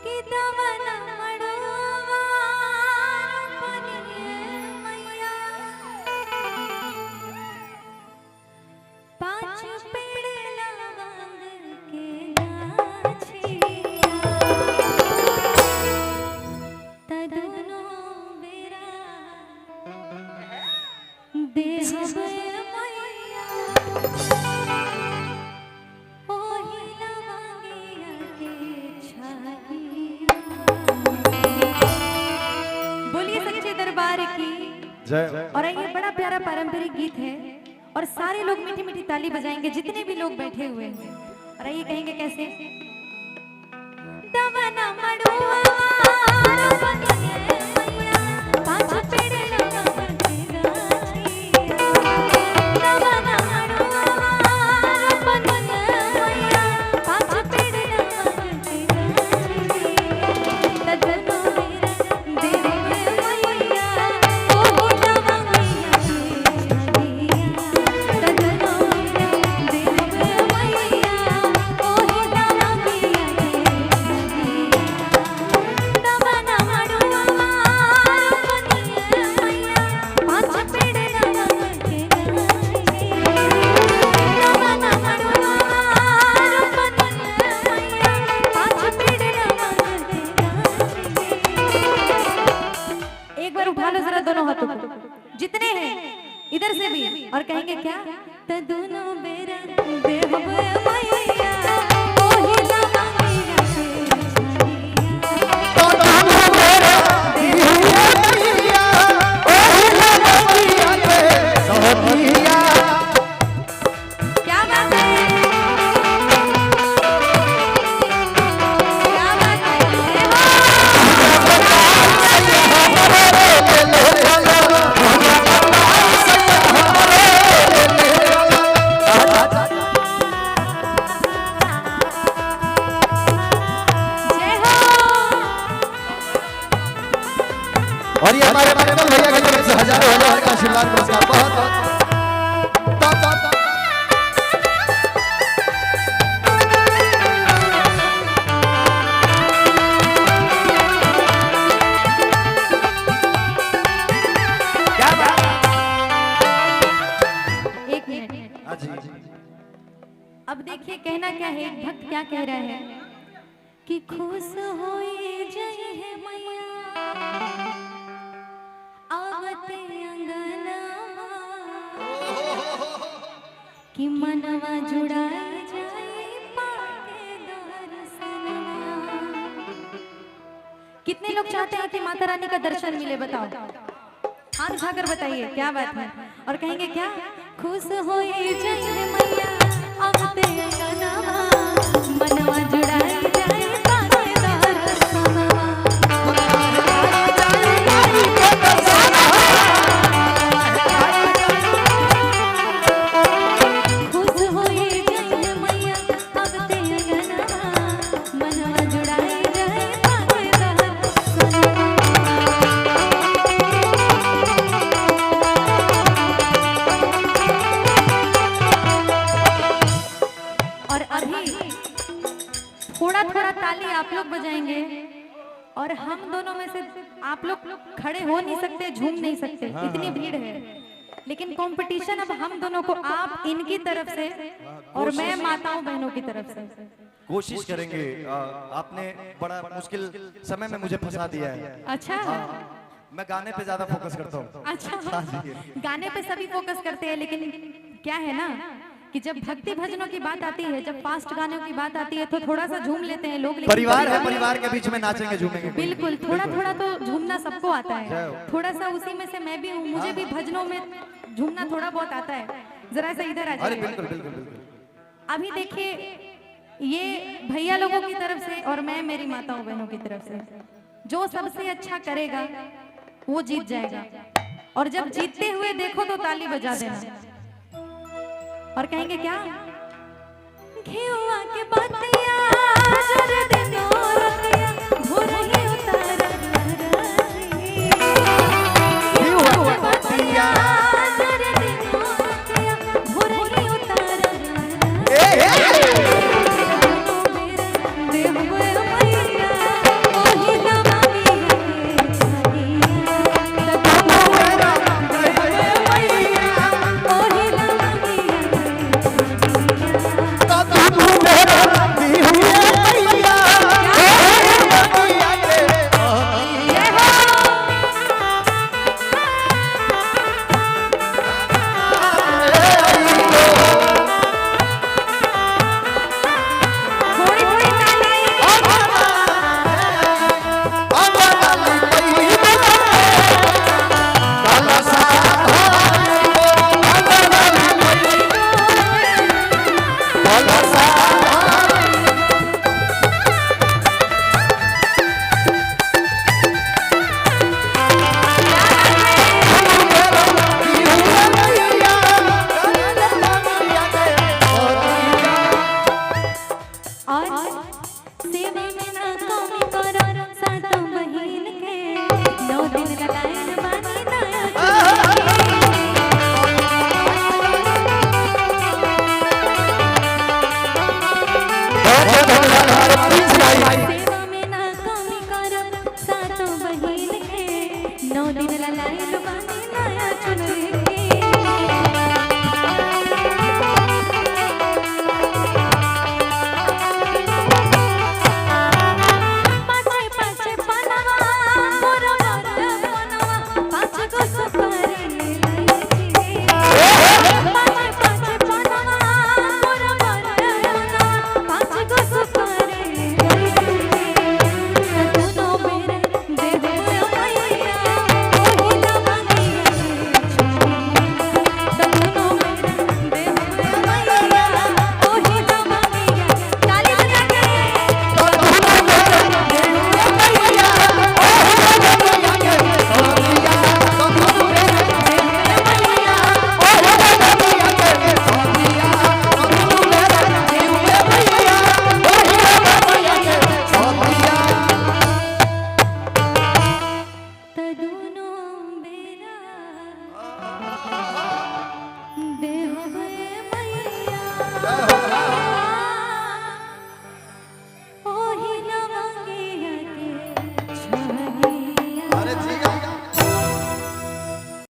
कि दवना मड़वा पनिए मैया पांच पेड़ लवंग के गाछिया तदुनो बेरा देहबे मैया ओही लवंगिया के छाहिया। बोलिए सच्चे दरबार की जय। और ये बड़ा प्यारा पारंपरिक गीत है और सारे लोग मीठी मीठी ताली बजाएंगे जितने भी लोग बैठे हुए हैं। और ये कहेंगे कैसे दवना मड़ुआ पनिए मैया पांच पेड़ लवंग के गाछिया दवना मड़ुआ पनिए मैया पांच पेड़ लवंग के गाछिया तदनो देवे मैया ओ लवंगिया के छाहिया तदनो देवे मैया ओ लवंगिया के दवना मड़ुआ पनिए मैया पांच पेड़ लवंग के गाछिया दवना मड़ुआ पनिए मैया पांच पेड़ लवंग के गाछिया। एक बार उठा लो जरा दोनों हाथों को जितने हैं इधर से भी और कहेंगे क्या तदुनो बेरा देहबे मैया ओही लवंगिया के छाहिया क्या बात है क्या बात है जय हो और ये हमारे मनोबल भैया की तरफ से हजारों हजार का आशीर्वाद पुरस्कार बहुत क्या बात। एक मिनट हाँ जी। अब देखिए कहना क्या है एक भक्त क्या कह रहा है कि खुश होए जय है मैया आवते अंगना कि मनवा जुड़ाए जाए पाके दर्शनवा। कितने लोग चाहते हैं कि माता रानी का दर्शन मिले बताओ हाथ उठाकर बताइए क्या बात है। और कहेंगे क्या खुश होए जय है मैया आवते अंगना मनवा जुड़ाए जाए पाके दर्शनवा। खुश होए जय मैया आवते अंगना मनवा जुड़ाए जाए पाके दर्शनवा। और अभी थोड़ा थोड़ा ताली आप लोग बजाएंगे और हम दोनों में से आप लोग खड़े हो नहीं सकते झूम नहीं सकते इतनी भीड़ है। लेकिन कंपटीशन अब हम दोनों को आप इनकी तरफ से और मैं माताओं बहनों की तरफ से कोशिश करेंगे। आपने बड़ा मुश्किल समय में मुझे फंसा दिया है। अच्छा मैं गाने पे ज्यादा फोकस करता हूँ। अच्छा गाने पे सभी फोकस करते हैं लेकिन क्या है ना कि जब भक्ति भजनों की बात आती है जब फास्ट गानों की बात आती है तो थोड़ा सा झूम लेते हैं लोग। परिवार है, परिवार के बीच में नाचेंगे झूमेंगे। बिल्कुल थोड़ा थोड़ा तो झूमना सबको आता है। थोड़ा सा उसी में से मैं भी हूँ मुझे भी भजनों में झूमना थोड़ा बहुत आता है। जरा सा इधर आ अरे जाइए। बिल्कुल बिल्कुल बिल्कुल। अभी देखिए ये भैया लोगों की तरफ से और मैं मेरी माताओं बहनों की तरफ से जो सबसे अच्छा करेगा वो जीत जाएगा। और जब जीतते हुए देखो तो ताली बजा देना और कहेंगे क्या घेवा के बतिया जर दिनो रतिया भोर ही उतार घेवा के बतिया जर दिनो रतिया भोर ही उतार देव मैया सातों बहिन के 9 दिन लगाइन बा